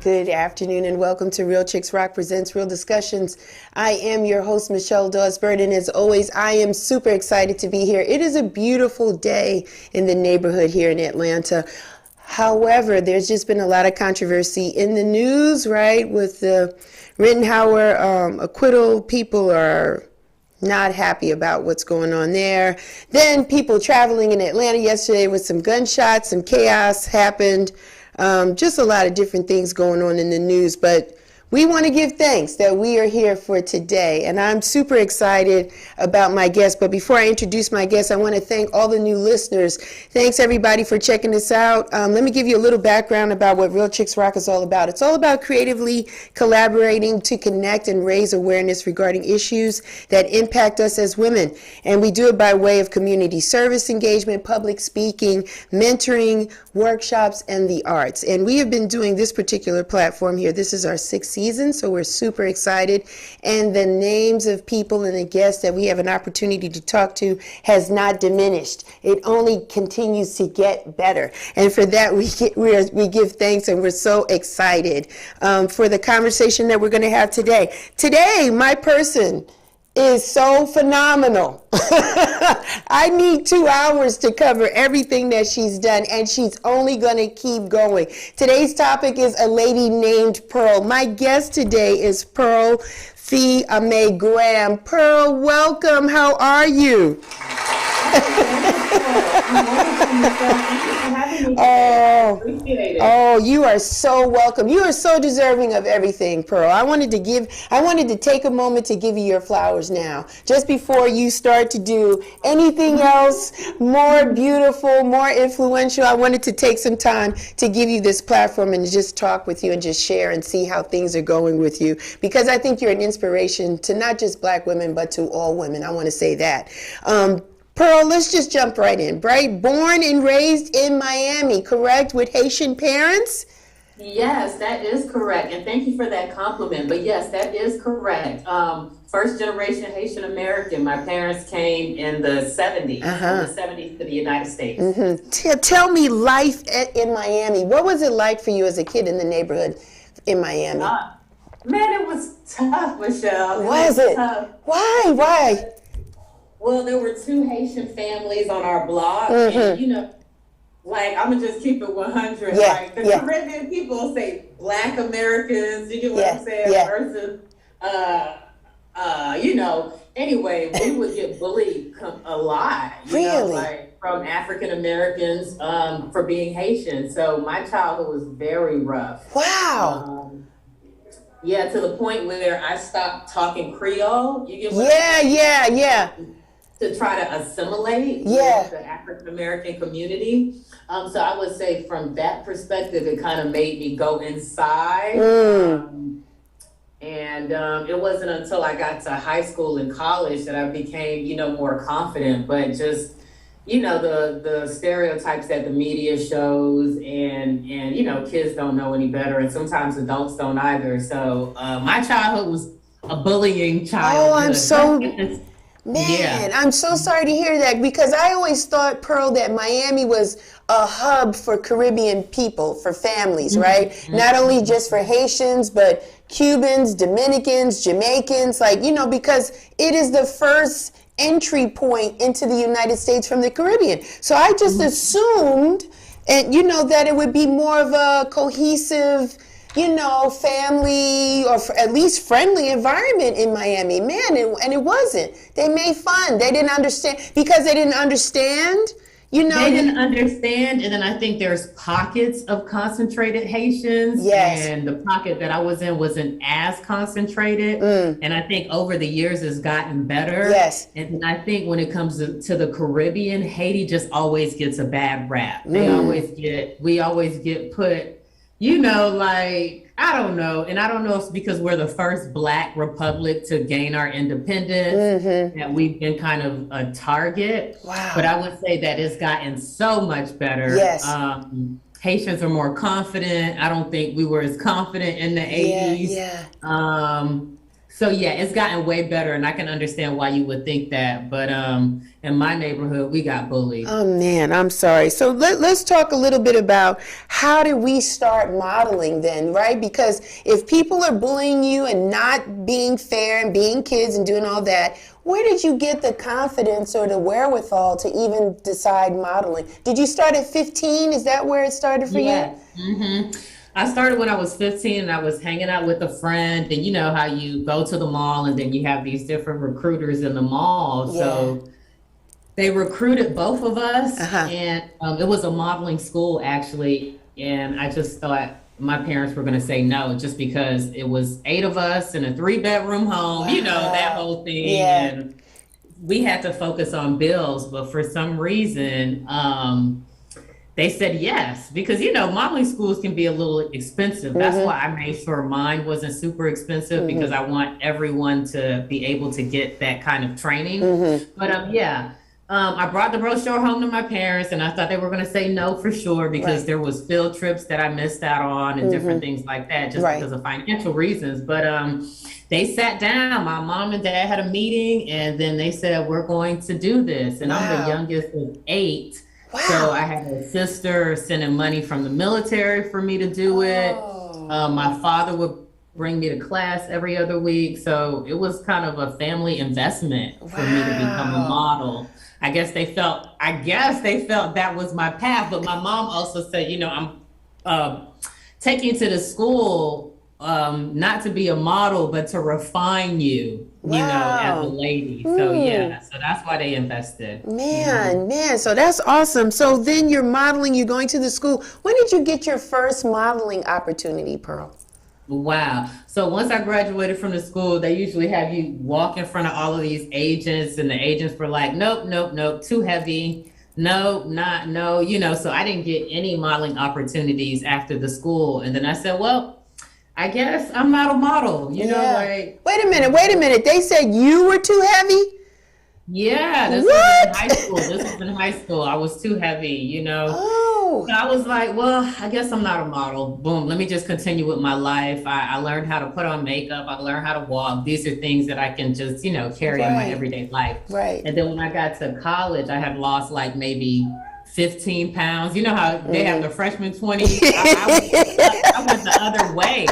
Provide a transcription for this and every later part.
Good afternoon and welcome to Real Chicks Rock Presents Real Discussions. I am your host, Michelle Dawsberg, and as always, I am super excited to be here. It is a beautiful day in the neighborhood here in Atlanta. However, there's just been a lot of controversy in the news, right? With the Rittenhour acquittal, people are not happy about what's going on there. Then people traveling in Atlanta yesterday with some gunshots, some chaos happened. Just a lot of different things going on in the news, but we want to give thanks that we are here for today, and I'm super excited about my guest. But before I introduce my guest, I want to thank all the new listeners. Thanks everybody for checking this out. Let me give you a little background about what Real Chicks Rock is all about. It's all about creatively collaborating to connect and raise awareness regarding issues that impact us as women, and we do it by way of community service engagement, public speaking, mentoring, workshops, and the arts. And we have been doing this particular platform here. This is our 6th season, so we're super excited. And the names of people and the guests that we have an opportunity to talk to has not diminished. It only continues to get better. And for that, we give thanks, and we're so excited for the conversation that we're going to have today. Today, my person is so phenomenal. I need 2 hours to cover everything that she's done, and she's only going to keep going. Today's topic is a lady named Pearl. My guest today is Pearl Fee-Ame Graham. Pearl, welcome. How are you? Oh, you are so welcome. You are so deserving of everything, Pearl. I wanted to take a moment to give you your flowers now, just before you start to do anything else more beautiful, more influential. I wanted to take some time to give you this platform and just talk with you and just share and see how things are going with you, because I think you're an inspiration to not just Black women, but to all women. I want to say that. Pearl, let's just jump right in, right? Born and raised in Miami, correct? With Haitian parents? Yes, that is correct. And thank you for that compliment. But yes, that is correct. First generation Haitian American. My parents came in the 70s, to the United States. Mm-hmm. Tell me life in Miami. What was it like for you as a kid in the neighborhood in Miami? Man, it was tough, Michelle. Was it? Tough. Why? Well, there were 2 Haitian families on our block, and like, I'm gonna just keep it 100. Like, the Caribbean people say Black Americans, you get what I'm saying, versus, anyway, we would get bullied a lot, like from African Americans for being Haitian. So my childhood was very rough. Wow. To the point where I stopped talking Creole. You get what I'm saying? To try to assimilate with the African American community. So I would say from that perspective, it kind of made me go inside. And it wasn't until I got to high school and college that I became, more confident. But just, the stereotypes that the media shows and kids don't know any better. And sometimes adults don't either. So my childhood was a bullying childhood. I'm so sorry to hear that, because I always thought, Pearl, that Miami was a hub for Caribbean people, for families, right? Not only just for Haitians, but Cubans, Dominicans, Jamaicans, because it is the first entry point into the United States from the Caribbean. So I just assumed, and that it would be more of a cohesive, family, or at least friendly environment in Miami. Man, and it wasn't. They made fun. They didn't understand, because they didn't understand, They didn't understand, and then I think there's pockets of concentrated Haitians. Yes. And the pocket that I was in wasn't as concentrated. And I think over the years it's gotten better. Yes. And I think when it comes to the Caribbean, Haiti just always gets a bad rap. We always get put, I don't know. And I don't know if it's because we're the first Black republic to gain our independence, that we've been kind of a target. Wow. But I would say that it's gotten so much better. Yes. Haitians are more confident. I don't think we were as confident in the 80s. So yeah, it's gotten way better, and I can understand why you would think that. But in my neighborhood, we got bullied. Oh man, I'm sorry. So let's talk a little bit about how did we start modeling then, right? Because if people are bullying you and not being fair and being kids and doing all that, where did you get the confidence or the wherewithal to even decide modeling? Did you start at 15? Is that where it started for Yeah. you? I started when I was 15 and I was hanging out with a friend, and you know how you go to the mall and then you have these different recruiters in the mall. Yeah. So they recruited both of us, Uh-huh. and it was a modeling school actually. And I just thought my parents were going to say no, just because it was 8 of us in a 3-bedroom home, you know, that Wow. whole thing. Yeah. And we had to focus on bills, but for some reason, they said yes, because you know modeling schools can be a little expensive. That's why I made sure mine wasn't super expensive, because I want everyone to be able to get that kind of training. But yeah, I brought the brochure home to my parents, and I thought they were going to say no for sure, because Right. there was field trips that I missed out on and different things like that, just Right. because of financial reasons. But they sat down. My mom and dad had a meeting, and then they said, "We're going to do this." And I'm the Wow. youngest of 8. So I Wow. had a sister sending money from the military for me to do it. Oh. My father would bring me to class every other week. So it was kind of a family investment for me to become a Wow. model. I guess they felt that was my path. But my mom also said, you know, I'm taking you to the school, not to be a model, but to refine you, you know, as a Wow. lady. So yeah, so that's why they invested. Man, so that's awesome. So then you're modeling, you're going to the school. When did you get your first modeling opportunity, Pearl? Wow. So once I graduated from the school, they usually have you walk in front of all of these agents, and the agents were like, nope, nope, nope, too heavy. No, not, no, you know, so I didn't get any modeling opportunities after the school. And then I said, well, I guess I'm not a model, you know, Yeah. like, Wait a minute. They said you were too heavy? yeah, this was in What? high school. This was in high school. I was too heavy, you know. Oh. So I was like, well, I guess I'm not a model. Boom, let me just continue with my life. I learned how to put on makeup. I learned how to walk. These are things that I can just, you know, carry in my Right. everyday life. Right. And then when I got to college, I had lost like maybe 15 pounds. You know how they have the freshman 20? I went the other way.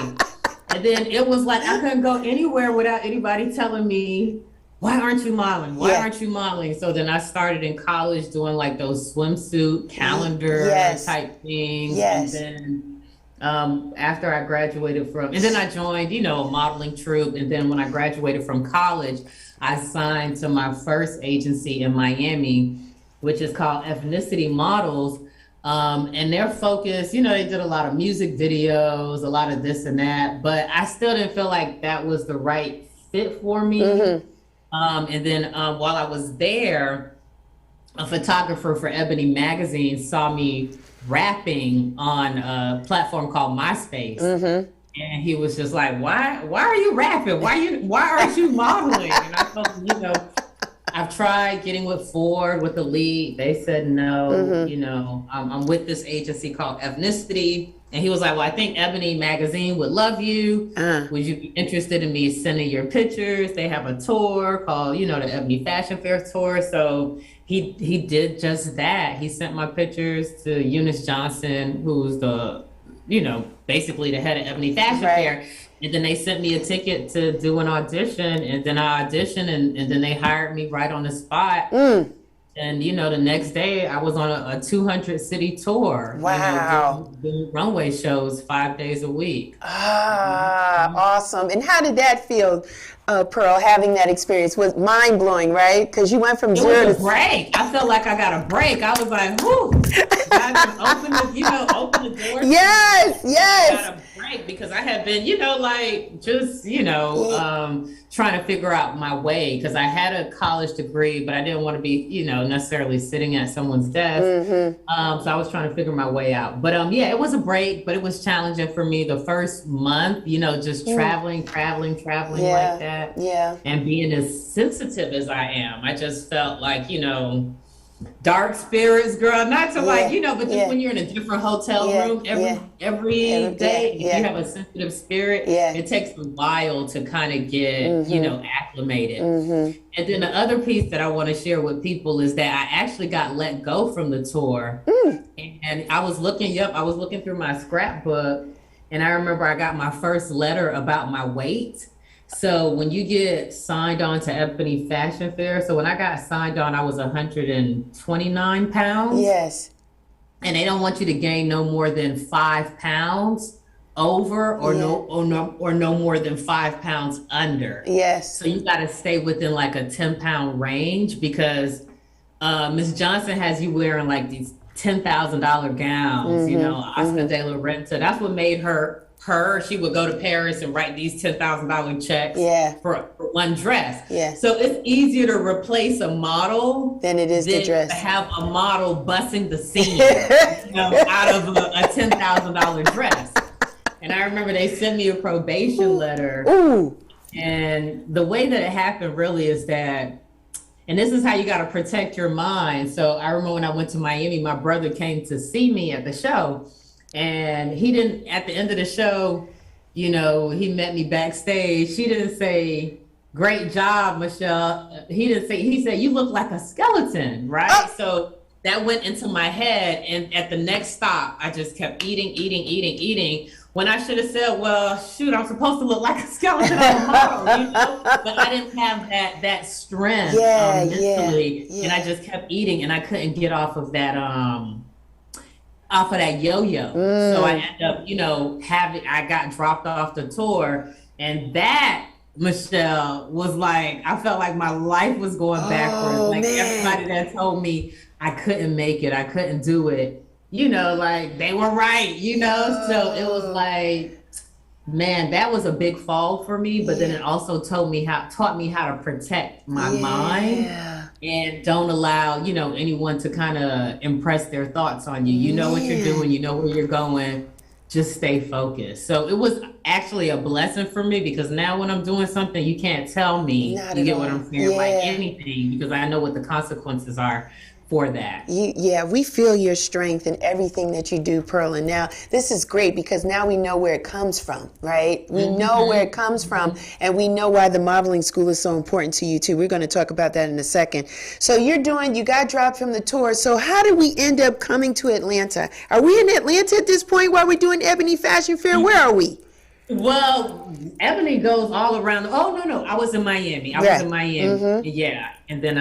And then it was like I couldn't go anywhere without anybody telling me, why aren't you modeling? Why Yeah. aren't you modeling? So then I started in college doing like those swimsuit calendar Yes. type things. Yes. And then after I graduated from, and then I joined, you know, a modeling troupe. And then when I graduated from college, I signed to my first agency in Miami, which is called Ethnicity Models. And their focus, you know, they did a lot of music videos, a lot of this and that, but I still didn't feel like that was the right fit for me. And then while I was there, a photographer for Ebony magazine saw me rapping on a platform called MySpace. And he was just like, why are you rapping? Why aren't you modeling? And I told him, you know, I've tried getting with Ford, with the lead. They said no. You know, I'm with this agency called Ethnicity. And he was like, well, I think Ebony magazine would love you. Would you be interested in me sending your pictures? They have a tour called, you know, the Ebony Fashion Fair tour. So he did just that. He sent my pictures to Eunice Johnson, who's the, you know, basically the head of Ebony Fashion Fair. And then they sent me a ticket to do an audition, and then I auditioned, and then they hired me right on the spot. And, you know, the next day I was on a 200 city tour. Wow. You know, doing runway shows 5 days a week. Awesome. And how did that feel, Pearl, having that experience? Was mind blowing, right? Because you went from It zero was a to break. I felt like I got a break. I was like, whoo, God just open the door. Yes, I yes. got a break because I had been, you know, like just, you know, trying to figure out my way, because I had a college degree, but I didn't want to be, you know, necessarily sitting at someone's desk. So I was trying to figure my way out. But yeah, it was a break, but it was challenging for me the first month, you know, just traveling like that. Yeah. And being as sensitive as I am, I just felt like, you know, dark spirits, girl. Not to like, Yeah, but just yeah, when you're in a different hotel yeah, room yeah, every yeah, day, if you yeah, have a sensitive spirit, yeah. it takes a while to kind of get, Mm-hmm. acclimated. Mm-hmm. And then the other piece that I want to share with people is that I actually got let go from the tour. Mm. And I was looking through my scrapbook, and I remember I got my first letter about my weight. So when you get signed on to Ebony Fashion Fair, so when I got signed on, I was 129 pounds, Yes. and they don't want you to gain no more than 5 pounds over, Yeah. or no more than 5 pounds under. Yes. So you got to stay within like a 10-pound range, because Miss Johnson has you wearing like these $10,000 gowns, Mm-hmm. Oscar Mm-hmm. de la Renta. That's what made her. She would go to Paris and write these $10,000 checks Yeah. for one dress. Yeah. So it's easier to replace a model Than it is than to dress. to have a model busting the seam, out of a $10,000 dress. And I remember they sent me a probation letter. Ooh. And the way that it happened really is that, and this is how you got to protect your mind. So I remember when I went to Miami, my brother came to see me at the show, and he didn't, at the end of the show, he met me backstage. He didn't say, "Great job, Michelle." He didn't say, he said, "You look like a skeleton," right? Oh. So that went into my head. And at the next stop, I just kept eating. When I should have said, "Well, shoot, I'm supposed to look like a skeleton on a model," But I didn't have that strength mentally, yeah. and I just kept eating, and I couldn't get off of that yo-yo. So I ended up, I got dropped off the tour, and that, Michelle, was like, I felt like my life was going backwards. Oh, Like man. everybody that told me I couldn't make it, I couldn't do it, like they were right, So it was like, man, that was a big fall for me. But then it also taught me how to protect my mind, and don't allow, anyone to kind of impress their thoughts on you. You know what you're doing, you know where you're going, just stay focused. So it was actually a blessing for me, because now when I'm doing something, you can't tell me, Not you at get all. what I'm saying, Yeah. like anything, because I know what the consequences are for that. We feel your strength in everything that you do, Pearl. And now this is great, because now we know where it comes from, right? We know where it comes from, and we know why the modeling school is so important to you too. We're going to talk about that in a second. So you got dropped from the tour. So how did we end up coming to Atlanta? Are we in Atlanta at this point while we're doing Ebony Fashion Fair? Where are we? Well, Ebony goes all around. Oh, no, I was in Miami. Yeah. And then,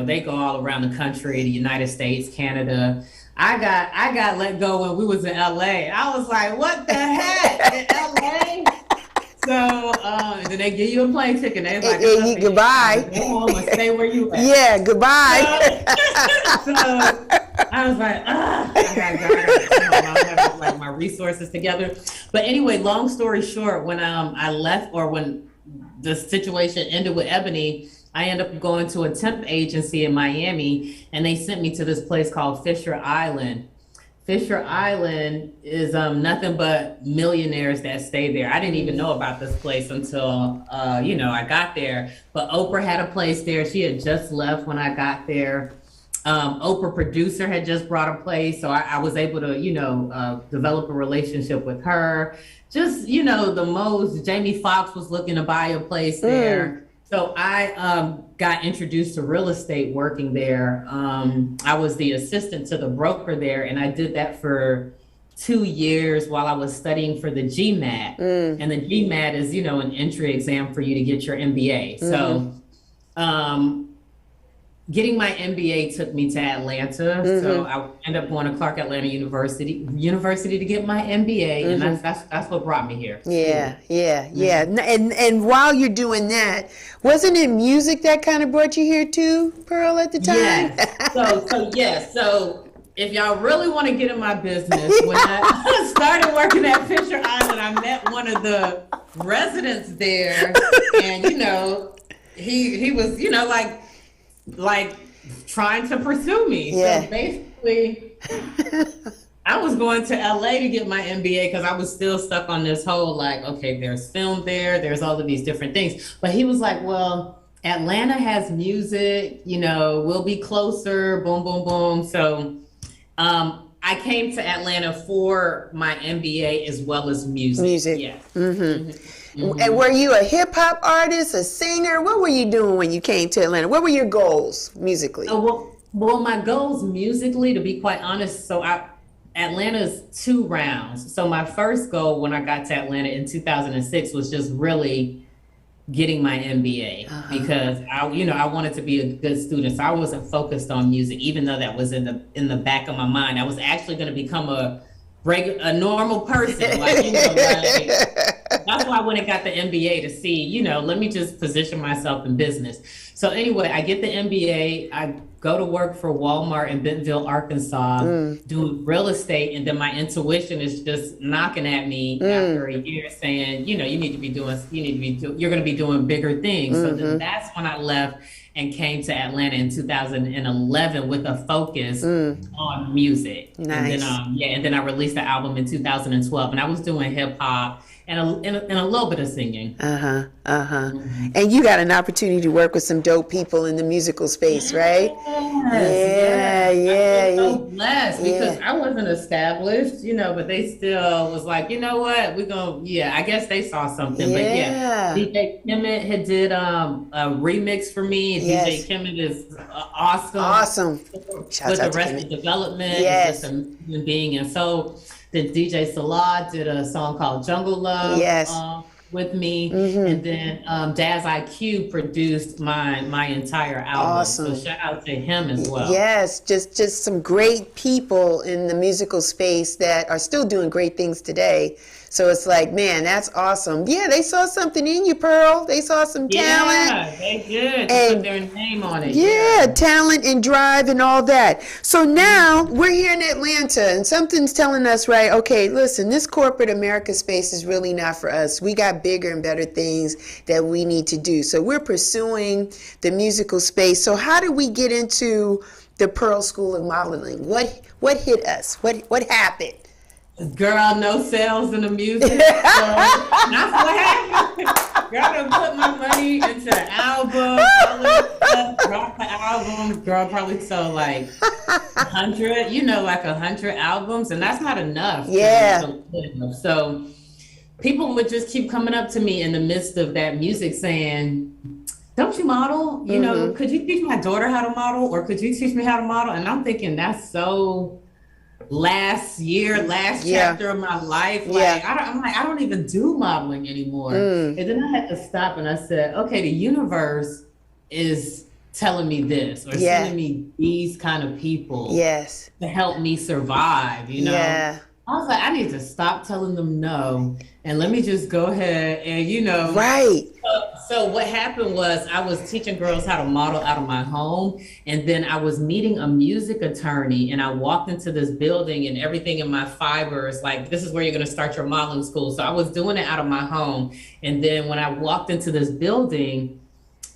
they go all around the country, the United States, Canada. I got let go when we was in LA. I was like, what the heck, in LA? So, and then they give you a plane ticket. They like, goodbye. Go home and stay where you at. Yeah, goodbye. So I was like, I gotta have like my resources together. But anyway, long story short, when I left, or when the situation ended with Ebony, I ended up going to a temp agency in Miami, and they sent me to this place called Fisher Island. Fisher Island is nothing but millionaires that stay there. I didn't even know about this place until I got there. But Oprah had a place there. She had just left when I got there. Oprah producer had just brought a place, so I was able to develop a relationship with her. Just the most. Jamie Foxx was looking to buy a place there. So I got introduced to real estate working there. I was the assistant to the broker there, and I did that for 2 years while I was studying for the GMAT. And the GMAT is, an entry exam for you to get your MBA. So getting my MBA took me to Atlanta. So I ended up going to Clark Atlanta University to get my MBA, and that's what brought me here. Yeah. And while you're doing that, wasn't it music that kind of brought you here too, Pearl, at the time? Yes. So if y'all really want to get in my business, when I started working at Fisher Island, I met one of the residents there, and he was like trying to pursue me. Yeah. So basically, I was going to LA to get my MBA, because I was still stuck on this whole, like, okay, there's film there's all of these different things. But he was like, well, Atlanta has music, we'll be closer, boom, boom, boom. So I came to Atlanta for my MBA as well as music. Music. Yes. And were you a hip hop artist, a singer? What were you doing when you came to Atlanta? What were your goals musically? Well, my goals musically, to be quite honest, Atlanta's 2 rounds. So my first goal when I got to Atlanta in 2006 was just really getting my MBA because I wanted to be a good student. So I wasn't focused on music, even though that was in the back of my mind. I was actually going to become a normal person, that's why I went and got the MBA to see, let me just position myself in business. So anyway, I get the MBA, I go to work for Walmart in Bentonville, Arkansas, doing real estate, and then my intuition is just knocking at me after a year saying, you're going to be doing bigger things. So then that's when I left and came to Atlanta in 2011 with a focus on music. Nice. And then I released the album in 2012, and I was doing hip hop and a little bit of singing. And you got an opportunity to work with some dope people in the musical space, right? I'm so blessed because I wasn't established, but they still was like, you know what, I guess they saw something. But DJ Kemet had did a remix for me. DJ Kemet is awesome. Shout with out to Arrested Development. Yes. Just a human being. And so the DJ Salah did a song called Jungle Love. Yes. With me, and then Daz IQ produced my entire album. Awesome. So shout out to him as well. Yes, just some great people in the musical space that are still doing great things today. So it's like, man, that's awesome. Yeah, they saw something in you, Pearl. They saw some talent. Yeah, they did. They put their name on it. Yeah, talent and drive and all that. So now we're here in Atlanta and something's telling us, right, okay, listen, this corporate America space is really not for us. We got bigger and better things that we need to do. So we're pursuing the musical space. So how do we get into the Pearl School of Modeling? What hit us? What happened? Girl, no sales in the music. So that's what happened. Girl, I done put my money into the album, dropped the album. Girl, probably sold like 100, like 100 albums, and that's not enough. Yeah. So people would just keep coming up to me in the midst of that music saying, don't you model? Could you teach my daughter how to model? Or could you teach me how to model? And I'm thinking that's so last chapter of my life. I don't even do modeling anymore. And then I had to stop and I said, okay, the universe is telling me this or sending me these kind of people to help me survive, I was like, I need to stop telling them no and let me just go ahead and, Right. So what happened was I was teaching girls how to model out of my home. And then I was meeting a music attorney and I walked into this building and everything in my fibers, like, this is where you're going to start your modeling school. So I was doing it out of my home. And then when I walked into this building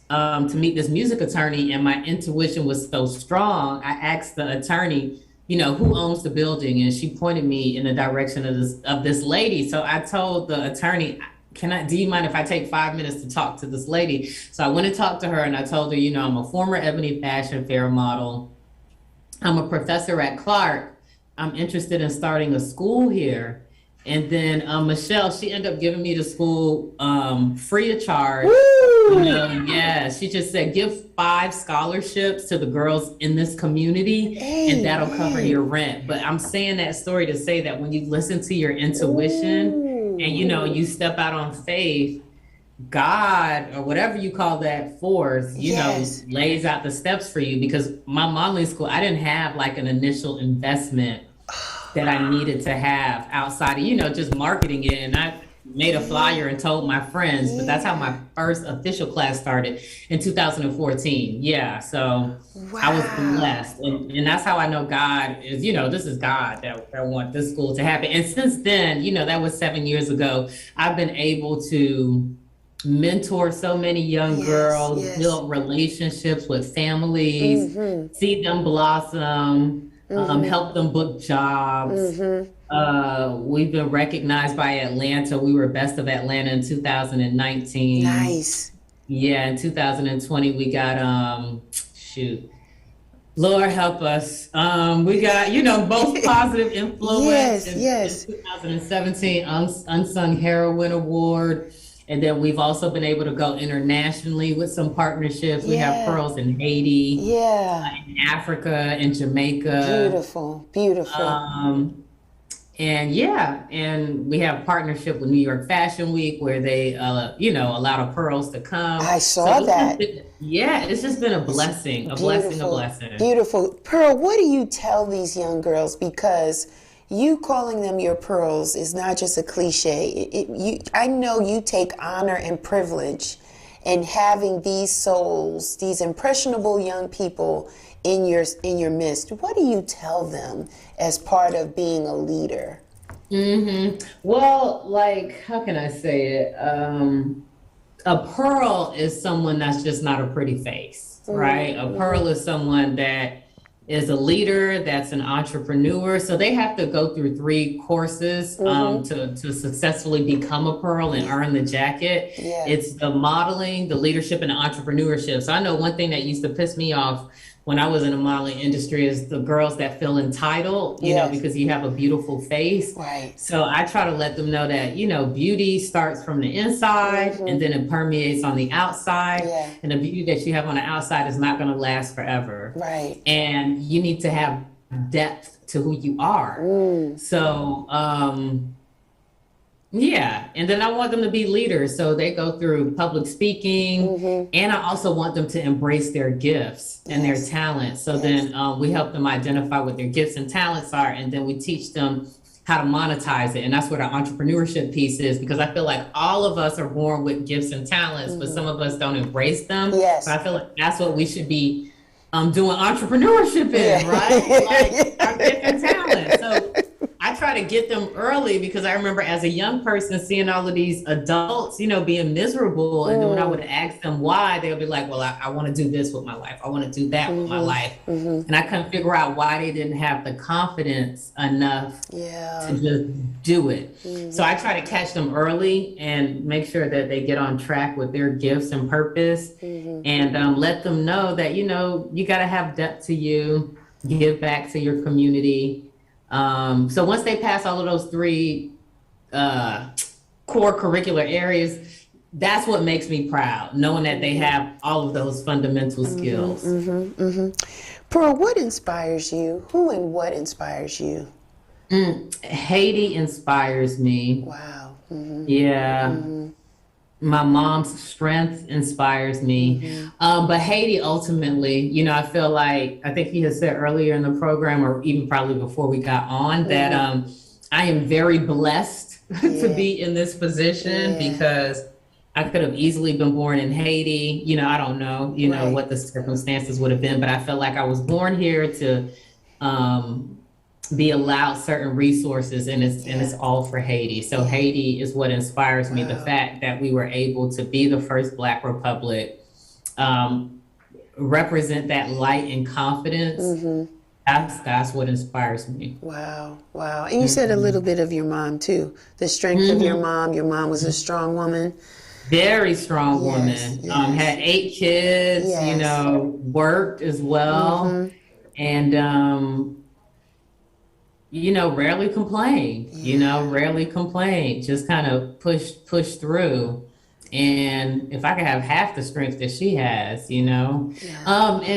to meet this music attorney and my intuition was so strong, I asked the attorney, who owns the building? And she pointed me in the direction of this lady. So I told the attorney, do you mind if I take 5 minutes to talk to this lady? So I went and talked to her and I told her, I'm a former Ebony Fashion Fair model. I'm a professor at Clark. I'm interested in starting a school here. And then Michelle, she ended up giving me the school free of charge. She just said, give 5 scholarships to the girls in this community and that'll cover your rent. But I'm saying that story to say that when you listen to your intuition and, you step out on faith, God, or whatever you call that force, lays out the steps for you. Because my modeling school, I didn't have like an initial investment that I needed to have outside of, just marketing it. And I made a flyer and told my friends, but that's how my first official class started in 2014. Yeah. So I was blessed. And that's how I know God is, this is God that want this school to happen. And since then, that was 7 years ago, I've been able to mentor so many young girls, build relationships with families, see them blossom, help them book jobs. We've been recognized by Atlanta. We were Best of Atlanta in 2019. Nice. Yeah, in 2020 we got shoot. Lord help us. We got, most positive influence Yes, in yes, 2017 Unsung Heroine Award. And then we've also been able to go internationally with some partnerships. We have yeah, pearls in Haiti, yeah. in Africa, in Jamaica. Beautiful, beautiful. Um, and yeah, and we have a partnership with New York Fashion Week where they, allow the pearls to come. I So saw that. it's just been a It's blessing, a blessing, a beautiful, blessing. beautiful. Pearl, what do you tell these young girls? Because you calling them your pearls is not just a cliche. I know you take honor and privilege in having these souls, these impressionable young people in your midst. What do you tell them as part of being a leader? Well, like, how can I say it? A pearl is someone that's just not a pretty face, right? A pearl is someone that is a leader, that's an entrepreneur. So they have to go through three courses to successfully become a pearl and earn the jacket. Yeah. It's the modeling, the leadership, and the entrepreneurship. So I know one thing that used to piss me off when I was in the modeling industry is the girls that feel entitled, Yes. because you have a beautiful face. Right. So I try to let them know that, beauty starts from the inside and then it permeates on the outside. Yeah. And the beauty that you have on the outside is not going to last forever. Right. And you need to have depth to who you are. So, yeah. And then I want them to be leaders. So they go through public speaking. And I also want them to embrace their gifts and their talents. So then we help them identify what their gifts and talents are. And then we teach them how to monetize it. And that's where the entrepreneurship piece is, because I feel like all of us are born with gifts and talents, but some of us don't embrace them. Yes. So I feel like that's what we should be doing entrepreneurship in, right? Like our gift and talent. So I try to get them early, because I remember as a young person seeing all of these adults, being miserable. And then when I would ask them why, they'll be like, well, I want to do this with my life. I want to do that with my life. And I couldn't figure out why they didn't have the confidence enough to just do it. So I try to catch them early and make sure that they get on track with their gifts and purpose, and let them know that, you got to have depth to you, give back to your community. So once they pass all of those three core curricular areas, that's what makes me proud, knowing that they have all of those fundamental skills. Pearl, what inspires you? Who and what inspires you? Haiti inspires me. Wow. Yeah. My mom's strength inspires me. But Haiti ultimately, I feel like, I think he has said earlier in the program, or even probably before we got on, that I am very blessed to be in this position, because I could have easily been born in Haiti. I don't know, what the circumstances would have been, but I feel like I was born here to be allowed certain resources, and it's all for Haiti. So Haiti is what inspires me. The fact that we were able to be the first Black republic, represent that light and confidence. That's what inspires me. Wow. Wow. And you said a little bit of your mom too. The strength of your mom. Your mom was a strong woman. Very strong woman. Yes. Had 8 kids, worked as well. And rarely complained, rarely complained, just kind of push through. And if I could have half the strength that she has, and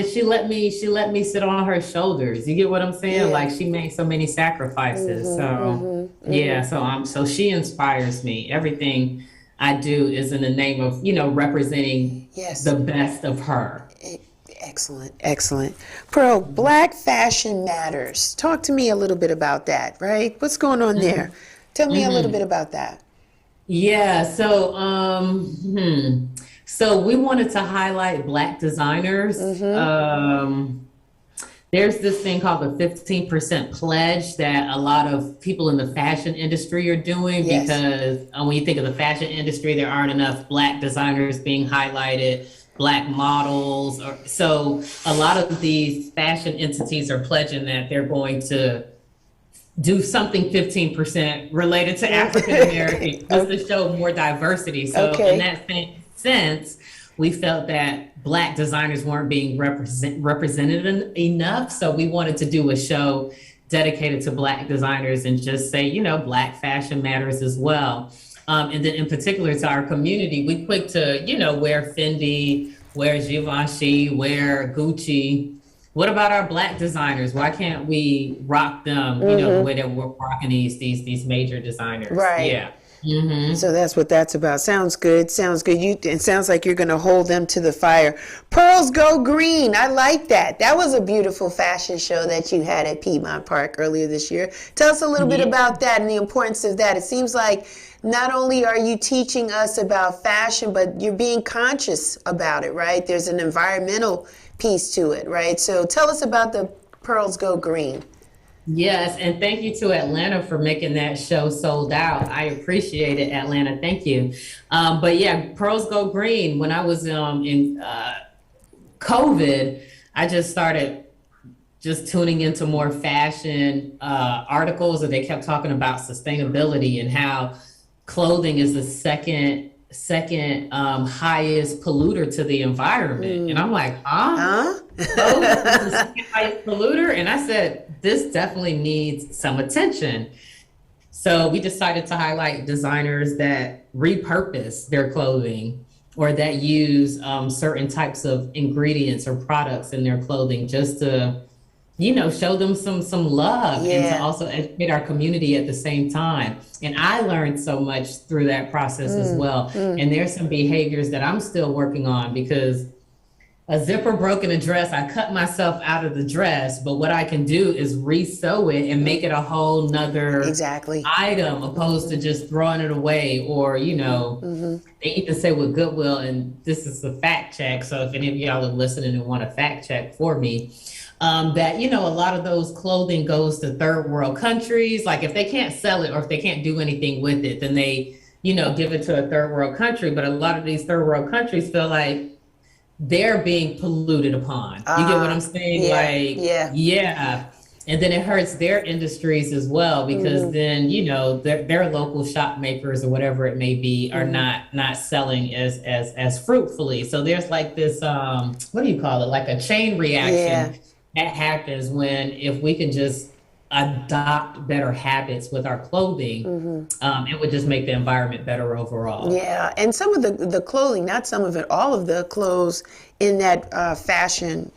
she let me sit on her shoulders. You get what I'm saying? Like, she made so many sacrifices. So she inspires me. Everything I do is in the name of, representing the best of her. Excellent, excellent. Pearl, Black fashion matters. Talk to me a little bit about that, right? What's going on there? Tell me a little bit about that. Yeah, so so we wanted to highlight Black designers. There's this thing called the 15% pledge that a lot of people in the fashion industry are doing, because when you think of the fashion industry, there aren't enough Black designers being highlighted, Black models. So a lot of these fashion entities are pledging that they're going to do something 15% related to African American, just to show more diversity. So in that sense, we felt that Black designers weren't being represented enough. So we wanted to do a show dedicated to Black designers and just say, Black fashion matters as well. And then in particular to our community, we quick to, wear Fendi, wear Givenchy, wear Gucci. What about our Black designers? Why can't we rock them, the way that we're rocking these major designers? Right. Yeah. So that's what that's about. Sounds good. Sounds good. It sounds like you're going to hold them to the fire. Pearls Go Green. I like that. That was a beautiful fashion show that you had at Piedmont Park earlier this year. Tell us a little bit about that and the importance of that. It seems like not only are you teaching us about fashion, but you're being conscious about it, right? There's an environmental piece to it, right? So tell us about the Pearls Go Green. Yes, and thank you to Atlanta for making that show sold out. I appreciate it, Atlanta. Thank you. But yeah, Pearls Go Green. When I was in COVID, I just started tuning into more fashion articles, and they kept talking about sustainability and how clothing is the second highest polluter to the environment. And I'm like, clothing is the second highest polluter? And I said, this definitely needs some attention. So we decided to highlight designers that repurpose their clothing or that use certain types of ingredients or products in their clothing just to, show them some love and to also educate our community at the same time. And I learned so much through that process as well. And there's some behaviors that I'm still working on because a zipper broke in a dress. I cut myself out of the dress, but what I can do is re-sew it and make it a whole nother item opposed to just throwing it away or, they even say with Goodwill, and this is a fact check. So if any of y'all are listening and want a fact check for me, that, a lot of those clothing goes to third world countries. Like if they can't sell it or if they can't do anything with it, then they, give it to a third world country. But a lot of these third world countries feel like they're being polluted upon. You get what I'm saying? Yeah. And then it hurts their industries as well because then, their local shop makers or whatever it may be are not selling as fruitfully. So there's like this, what do you call it? Like a chain reaction that happens if we can just adopt better habits with our clothing, it would just make the environment better overall. Yeah, and some of the clothing, not some of it, all of the clothes in that fashion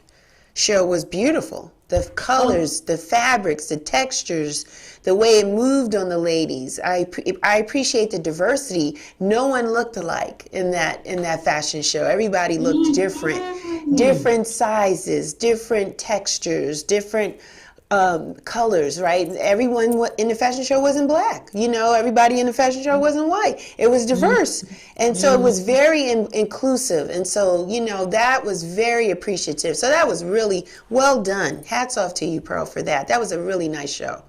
show was beautiful. The colors, the fabrics, the textures, the way it moved on the ladies. I appreciate the diversity. No one looked alike in that fashion show. Everybody looked different sizes, different textures, different colors, right? Everyone in the fashion show wasn't Black. Everybody in the fashion show wasn't white. It was diverse. And so it was very inclusive. And so, that was very appreciative. So that was really well done. Hats off to you, Pearl, for that. That was a really nice show.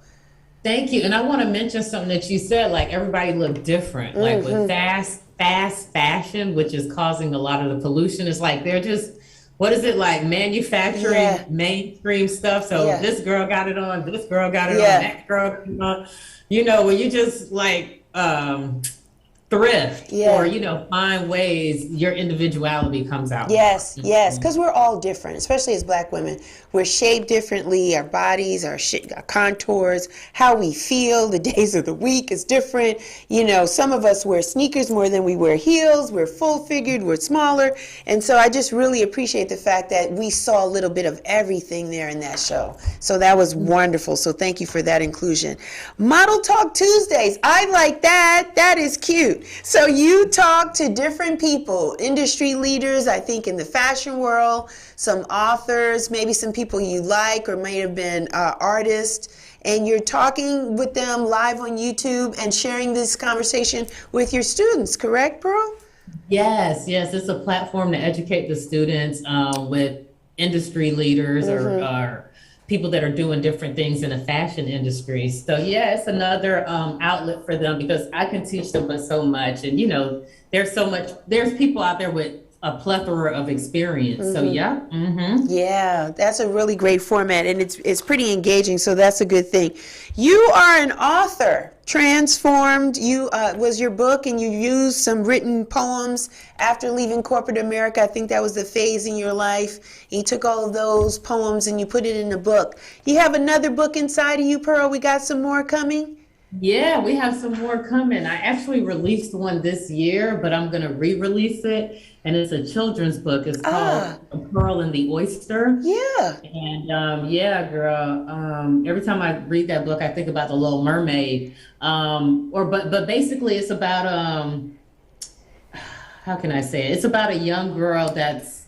Thank you. And I want to mention something that you said, like everybody looked different. Like with fast fashion, which is causing a lot of the pollution, it's like they're just, what is it, like manufacturing mainstream stuff? So this girl got it on, this girl got it on, that girl got it on. Where you just like thrift or, find ways your individuality comes out. Yes, because we're all different, especially as Black women. We're shaped differently, our bodies, our contours, how we feel, the days of the week is different. Some of us wear sneakers more than we wear heels. We're full-figured, we're smaller. And so I just really appreciate the fact that we saw a little bit of everything there in that show. So that was wonderful. So thank you for that inclusion. Model Talk Tuesdays. I like that. That is cute. So you talk to different people, industry leaders, I think in the fashion world, some authors, maybe some people you like or may have been artists, and you're talking with them live on YouTube and sharing this conversation with your students, correct, Pearl? Yes, it's a platform to educate the students with industry leaders or people that are doing different things in the fashion industry. So it's another outlet for them because I can teach them so much. And there's people out there with a plethora of experience. So yeah. Yeah, that's a really great format, and it's pretty engaging, so that's a good thing. You are an author. Transformed, you was your book, and you used some written poems after leaving corporate America. I think that was the phase in your life. You took all of those poems and you put it in a book. You have another book inside of you, Pearl. We got some more coming. Yeah, we have some more coming. I actually released one this year, but I'm going to re-release it. And it's a children's book. It's called A Pearl and the Oyster. Yeah. And yeah, girl, every time I read that book, I think about the Little Mermaid. But basically it's about, how can I say it? It's about a young girl that's,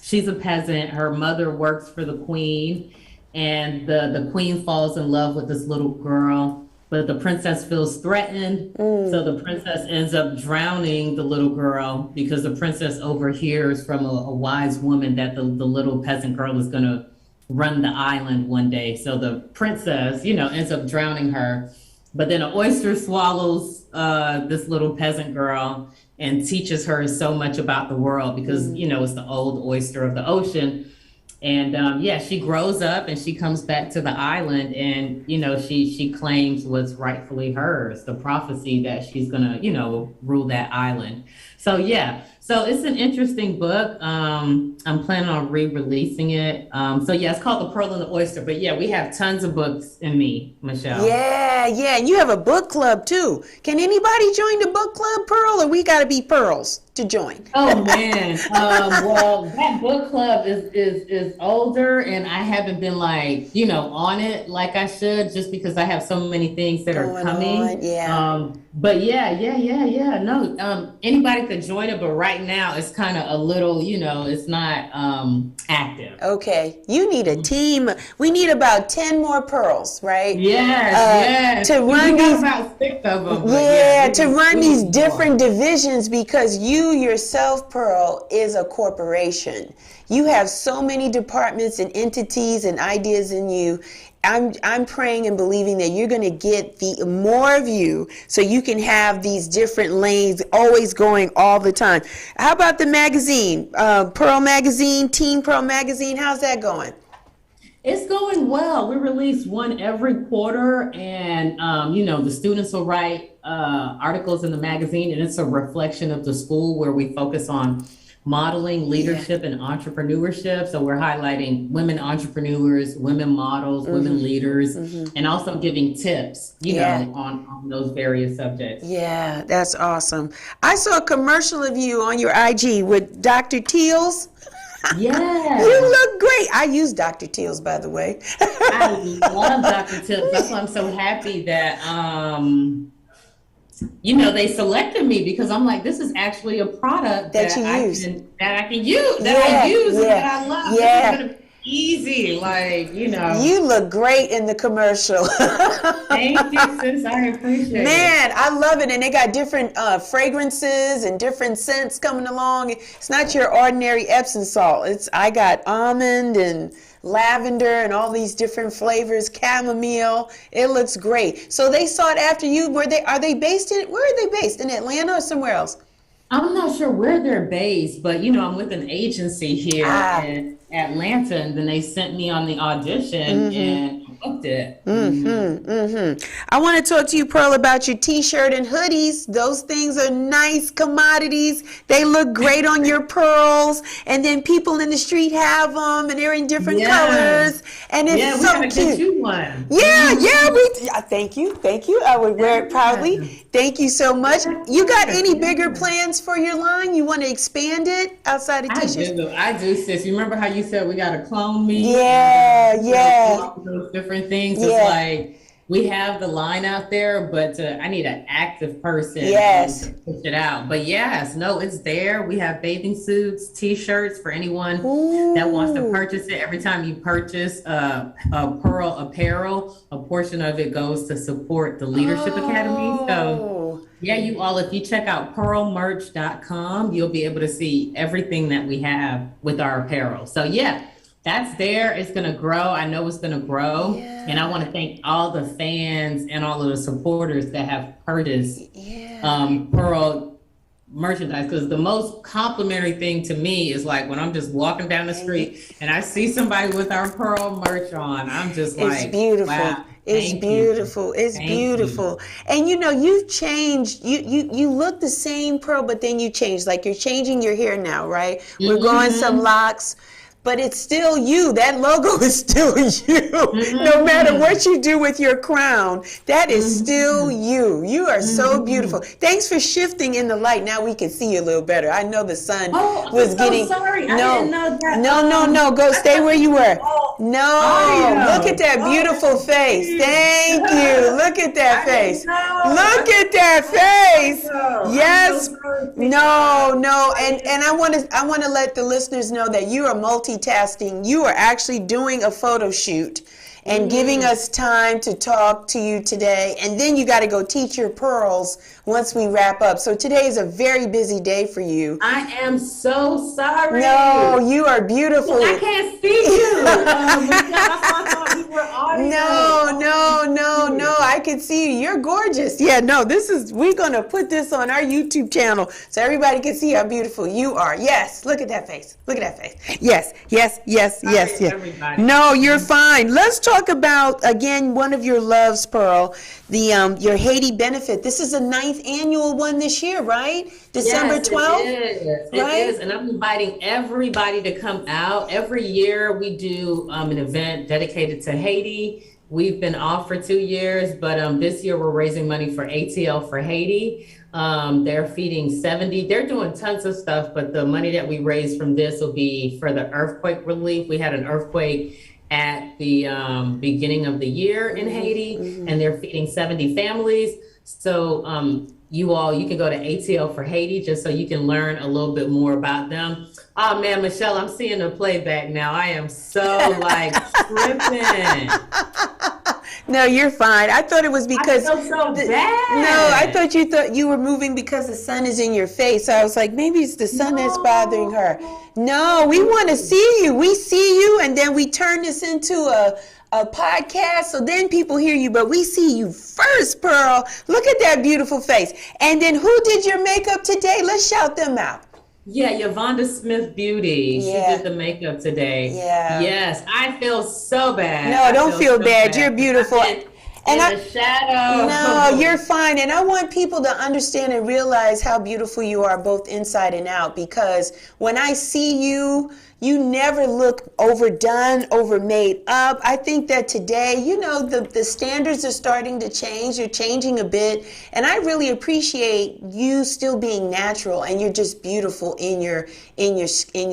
she's a peasant. Her mother works for the queen, and the queen falls in love with this little girl. But the princess feels threatened, so the princess ends up drowning the little girl because the princess overhears from a wise woman that the little peasant girl is going to run the island one day. So the princess, ends up drowning her. But then an oyster swallows this little peasant girl and teaches her so much about the world because, it's the old oyster of the ocean. And yeah, she grows up and she comes back to the island, and she claims what's rightfully hers, the prophecy that she's gonna rule that island. So yeah, so it's an interesting book. I'm planning on re-releasing it. So yeah, it's called The Pearl and the Oyster. But yeah, we have tons of books in me, Michelle. Yeah, and you have a book club too. Can anybody join the book club, Pearl, or we got to be pearls to join? Oh man, well, that book club is older, and I haven't been on it like I should, just because I have so many things that are coming. Yeah. But yeah. No, anybody could join it, but right now it's kind of a little, it's not active. Okay, you need a team. We need about 10 more pearls, right? Yes. To run these, about 6 of them. To run these different divisions, because you yourself, Pearl, is a corporation. You have so many departments and entities and ideas in you. I'm praying and believing that you're going to get the more of you, so you can have these different lanes always going all the time. How about the magazine, Pearl Magazine, Teen Pearl Magazine? How's that going? It's going well. We release one every quarter, and the students will write articles in the magazine, and it's a reflection of the school where we focus on modeling, leadership, and entrepreneurship. So we're highlighting women entrepreneurs, women models, women leaders, and also giving tips, on those various subjects. Yeah, that's awesome. I saw a commercial of you on your IG with Dr. Teals. Yeah. You look great. I use Dr. Teals, by the way. I love Dr. Teals. That's why I'm so happy that they selected me, because I'm like, this is actually a product that I use, and that I love. Yeah. This is gonna be easy, You look great in the commercial. Thank you, sis. I appreciate it. Man, I love it. And they got different fragrances and different scents coming along. It's not your ordinary Epsom salt. I got almond and lavender and all these different flavors, chamomile. It looks great. So they sought after you. Where are they based in? Where are they based? In Atlanta or somewhere else? I'm not sure where they're based, but I'm with an agency here in Atlanta, and then they sent me on the audition and I booked it. I want to talk to you, Pearl, about your t-shirt and hoodies. Those things are nice commodities. They look great on your pearls, and then people in the street have them, and they're in different colors, and it's so cute. Get you one. Thank you. I would wear it proudly. Thank you so much. You got any bigger plans for your line? You want to expand it outside of t-shirts? I do, sis. You remember how you said we got to clone me? Yeah. Those different things. Yeah. It's like, we have the line out there, but I need an active person to push it out. But it's there. We have bathing suits, t-shirts for anyone that wants to purchase it. Every time you purchase a Pearl apparel, a portion of it goes to support the Leadership Academy. So if you check out pearlmerch.com, you'll be able to see everything that we have with our apparel. So that's there. It's going to grow. I know it's going to grow. Yeah. And I want to thank all the fans and all of the supporters that have purchased Pearl merchandise, because the most complimentary thing to me is like when I'm just walking down the street and I see somebody with our pearl merch on, I'm just It's like, beautiful. wow, It's thank you. beautiful. It's Thank you. beautiful. And you know, you've changed. You look the same, Pearl, but then you changed. Like you're changing your hair now, right? We're growing some Mm-hmm. locks. But it's still you. That logo is still you. No matter Mm-hmm. what you do with your crown, that is still Mm-hmm. you. You are so beautiful. Mm-hmm. Thanks for shifting in the light. Now we can see you a little better. I know the sun Oh, I'm was so getting. sorry. I didn't No, know that. no. Go I stay thought where this you was were. all No, look at audio. that beautiful Oh, face. geez. Thank you. Look at that I didn't face. know. Look at that face. I'm so Yes. sorry, No, Tina. no. I And didn't. I want to let the listeners know that you are multitasking. You are actually doing a photo shoot and giving Mm. us time to talk to you today. And then you got to go teach your pearls once we wrap up. So today is a very busy day for you. I am so No, sorry. you are beautiful. I can't see you. Michelle, that's why I thought you were audio. No, Oh, no, thank no, no. you. I can see you. You're gorgeous. Yeah, no, we're going to put this on our YouTube channel so everybody can see how beautiful you are. Yes, look at that face. Look at that face. Yes, yes, yes, yes, Sorry, yes. everybody. No, you're fine. Let's talk about, again, one of your loves, Pearl, your Haiti Benefit. This is the 9th annual one this year, right? December Yes, it 12th, is. It right? is. And I'm inviting everybody to come out. Every year we do an event dedicated to Haiti. We've been off for 2 years, but this year we're raising money for ATL for Haiti. They're feeding 70. They're doing tons of stuff, but the money that we raise from this will be for the earthquake relief. We had an earthquake at the beginning of the year in Haiti, and they're feeding 70 families. So you can go to ATL for Haiti just so you can learn a little bit more about them. Oh man, Michelle, I'm seeing the playback now. I am so like tripping. No, you're fine. I thought it was I because feel so no, I bad. thought you were moving because the sun is in your face. So I was like, maybe it's the sun that's bothering her. No. No, we want to see you. We see you, and then we turn this into a podcast, so then people hear you, but we see you first, Pearl. Look at that beautiful face. And then who did your makeup today? Let's shout them out. Yeah, Yvonne Smith Beauty. She Yeah. did the makeup today. Yeah. Yes, I feel so bad. No, I don't feel so bad. You're beautiful. I've been And in the shadow. No, you're fine. And I want people to understand and realize how beautiful you are both inside and out, because when I see you, you never look overdone, over made up. I think that today, the standards are starting to change. They're changing a bit. And I really appreciate you still being natural, and you're just beautiful in your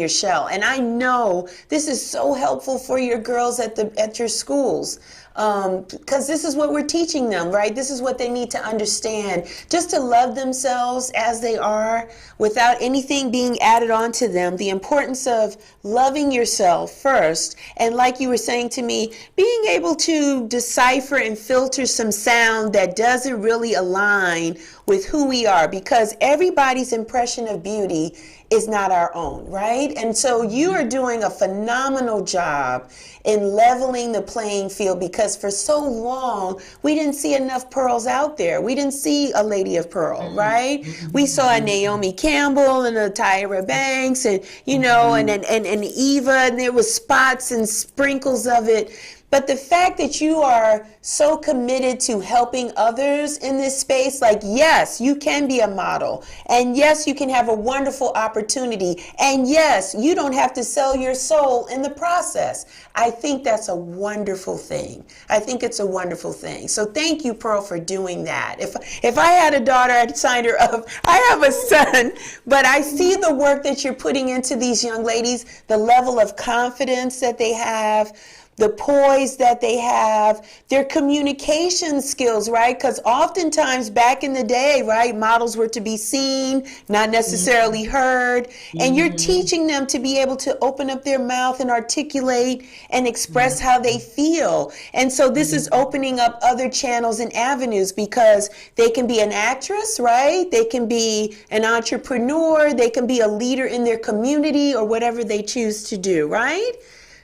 shell. And I know this is so helpful for your girls at your schools. Because this is what we're teaching them, right? This is what they need to understand, just to love themselves as they are without anything being added on to them. The importance of loving yourself first, and like you were saying to me, being able to decipher and filter some sound that doesn't really align with who we are, because everybody's impression of beauty is not our own, right? And so you are doing a phenomenal job in leveling the playing field, because for so long we didn't see enough pearls out there. We didn't see a Lady of Pearl, right? We saw a Naomi Campbell and a Tyra Banks, and and Eva, and there was spots and sprinkles of it. But the fact that you are so committed to helping others in this space, like, yes, you can be a model. And yes, you can have a wonderful opportunity. And yes, you don't have to sell your soul in the process. I think that's a wonderful thing. I think it's a wonderful thing. So thank you, Pearl, for doing that. If I had a daughter, I'd sign her up. I have a son, but I see the work that you're putting into these young ladies, the level of confidence that they have, the poise that they have, their communication skills, right? Because oftentimes back in the day, right, models were to be seen, not necessarily heard. And you're teaching them to be able to open up their mouth and articulate and express how they feel. And so this is opening up other channels and avenues, because they can be an actress, right? They can be an entrepreneur. They can be a leader in their community, or whatever they choose to do, right?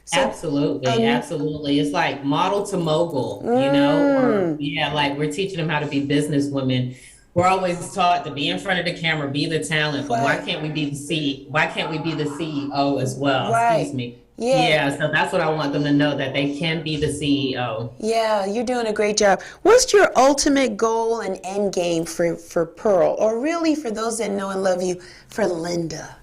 So, Absolutely. It's like model to mogul, or like we're teaching them how to be business women. We're always taught to be in front of the camera, be the talent, but why can't we be the why can't we be the CEO as well? Excuse Right. me. Yeah. Yeah, so that's what I want them to know, that they can be the CEO. Yeah, you're doing a great job. What's your ultimate goal and end game for Pearl, or really for those that know and love you, for Linda?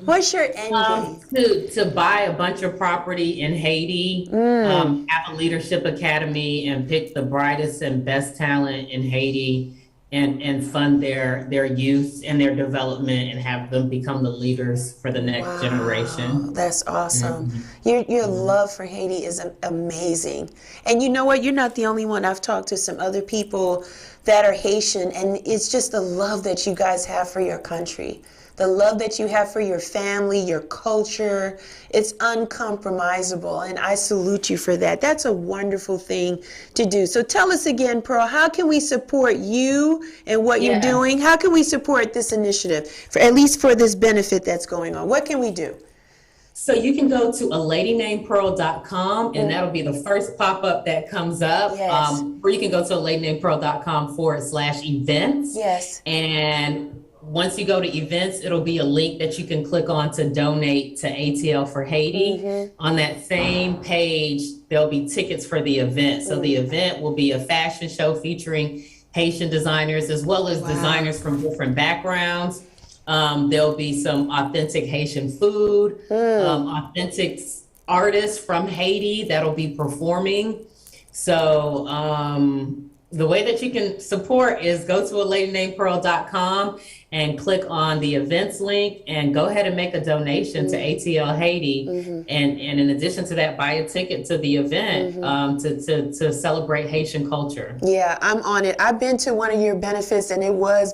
What's your end game? To buy a bunch of property in Haiti, have a leadership academy, and pick the brightest and best talent in Haiti, and fund their youth and their development, and have them become the leaders for the next generation. That's awesome. Your love for Haiti is amazing. And you know what? You're not the only one. I've talked to some other people that are Haitian, and it's just the love that you guys have for your country. The love that you have for your family, your culture, it's uncompromisable, and I salute you for that. That's a wonderful thing to do. So tell us again, Pearl, how can we support you and what you're doing? How can we support this initiative, at least for this benefit that's going on? What can we do? So you can go to aladynamepearl.com, and that'll be the first pop-up that comes up. Yes. Or you can go to aladynamepearl.com/events. Yes. And once you go to events, it'll be a link that you can click on to donate to ATL for Haiti. On that same page, there'll be tickets for the event. So the event will be a fashion show featuring Haitian designers, as well as designers from different backgrounds. There'll be some authentic Haitian food, authentic artists from Haiti that'll be performing. So the way that you can support is go to aladynamepearl.com and click on the events link, and go ahead and make a donation to ATL Haiti. And in addition to that, buy a ticket to the event to celebrate Haitian culture. Yeah, I'm on it. I've been to one of your benefits, and it was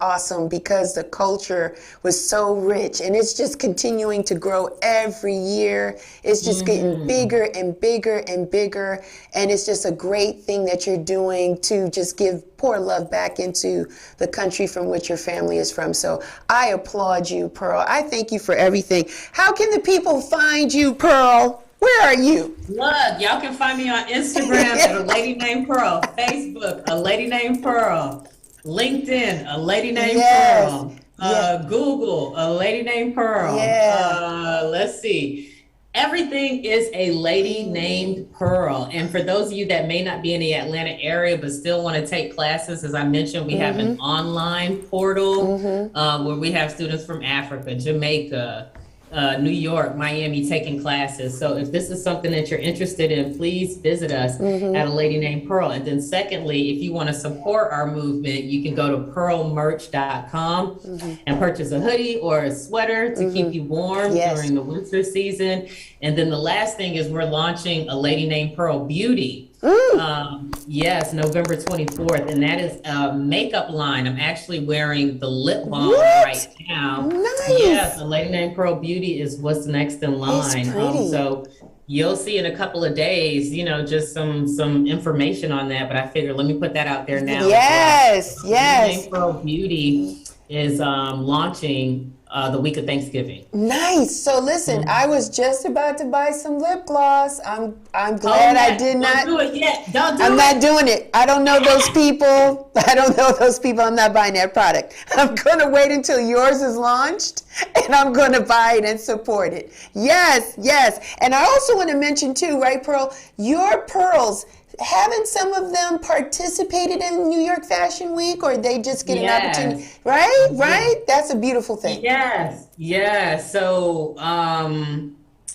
awesome because the culture was so rich, and it's just continuing to grow every year. It's just getting bigger and bigger and bigger, and it's just a great thing that you're doing to just pour love back into the country from which your family is from. So I applaud you, Pearl. I thank you for everything. How can the people find you, Pearl? Where are you? Look, y'all can find me on Instagram at A Lady Named Pearl, Facebook, A Lady Named Pearl, LinkedIn, A Lady Named Pearl, Google, A Lady Named Pearl. Let's see. Everything is A Lady Named Pearl. And for those of you that may not be in the Atlanta area but still want to take classes, as I mentioned, we have an online portal where we have students from Africa, Jamaica, New York, Miami taking classes. So if this is something that you're interested in, please visit us at A Lady Named Pearl. And then secondly, if you want to support our movement, you can go to pearlmerch.com and purchase a hoodie or a sweater to keep you warm during the winter season. And then the last thing is we're launching A Lady Named Pearl Beauty. Yes, November 24th, and that is a makeup line. I'm actually wearing the lip balm right now. Nice. Yes, A Lady Named Pearl Beauty is what's next in line. So you'll see in a couple of days, just some information on that. But I figured let me put that out there now. Yes. A Lady Named Pearl Beauty is launching the week of Thanksgiving. Nice. So listen, I was just about to buy some lip gloss. I'm glad I did not. Don't do it yet. I'm not doing it. I don't know those people. I'm not buying that product. I'm going to wait until yours is launched, and I'm going to buy it and support it. Yes. And I also want to mention too, right, Pearl, your pearls, haven't some of them participated in New York Fashion Week, or they just get an opportunity? Right? That's a beautiful thing. Yes. So,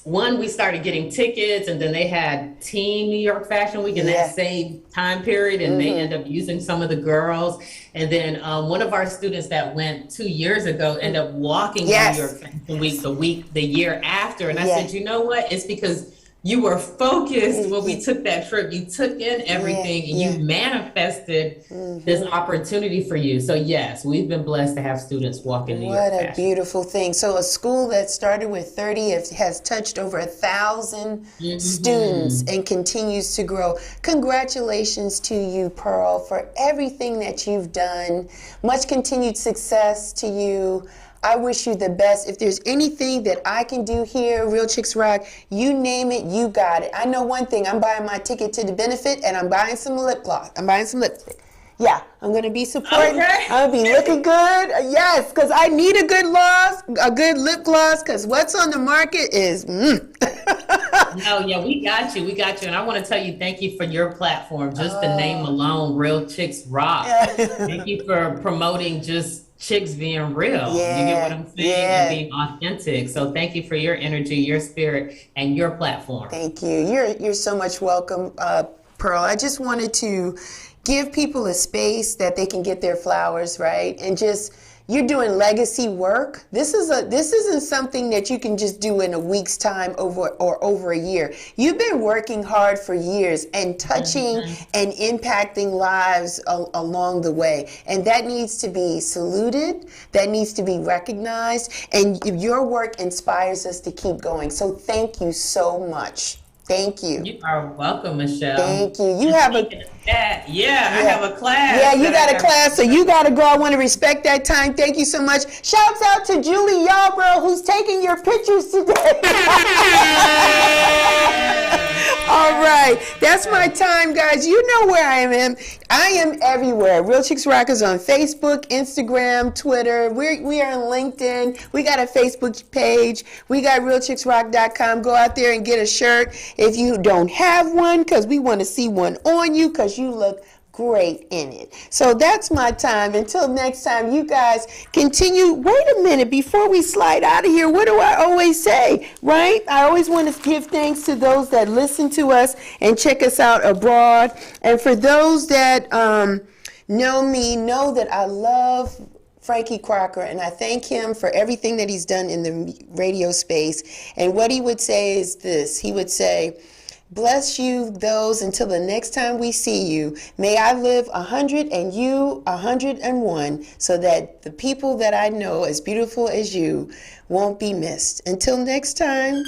one, we started getting tickets, and then they had Team New York Fashion Week in that same time period, and they end up using some of the girls. And then one of our students that went 2 years ago ended up walking New York Fashion Week the year after. And I said, you know what? It's because you were focused when we took that trip. You took in everything and you manifested this opportunity for you. So yes, we've been blessed to have students walk in New York Fashion. What a beautiful thing. So a school that started with 30 has touched over 1,000 students and continues to grow. Congratulations to you, Pearl, for everything that you've done. Much continued success to you. I wish you the best. If there's anything that I can do here, Real Chicks Rock, you name it, you got it. I know one thing. I'm buying my ticket to the benefit, and I'm buying some lip gloss. I'm buying some lipstick. Yeah, I'm gonna be supporting. Okay. I'm gonna be looking good. Yes, because I need a good gloss, a good lip gloss. Because what's on the market is. No, yeah, we got you. We got you. And I want to tell you, thank you for your platform. Just the name alone, Real Chicks Rock. Thank you for promoting just chicks being real. You get what I'm saying? And being authentic. So thank you for your energy, your spirit, and your platform. Thank you. You're so much welcome, Pearl. I just wanted to give people a space that they can get their flowers, right? And just you're doing legacy work. This isn't something that you can just do in a week's time over a year. You've been working hard for years and touching and impacting lives along the way. And that needs to be saluted. That needs to be recognized. And your work inspires us to keep going. So thank you so much. Thank you. You are welcome, Michelle. Thank you. You have a I have a class. Yeah, you got a class, so you got to go. I want to respect that time. Thank you so much. Shouts out to Julie Yarbrough, who's taking your pictures today. All right, that's my time, guys. You know where I am. I am everywhere. Real Chicks Rock is on Facebook, Instagram, Twitter. We are on LinkedIn. We got a Facebook page. We got realchicksrock.com. Go out there and get a shirt if you don't have one, because we want to see one on you, because you look great in it. So that's my time. Until next time, you guys continue. Wait a minute, before we slide out of here, what do I always say, right? I always want to give thanks to those that listen to us and check us out abroad. And for those that know me, know that I love Frankie Crocker, and I thank him for everything that he's done in the radio space. And what he would say is this. He would say, bless you those until the next time we see you. May I live 100 and you 101, so that the people that I know as beautiful as you won't be missed. Until next time.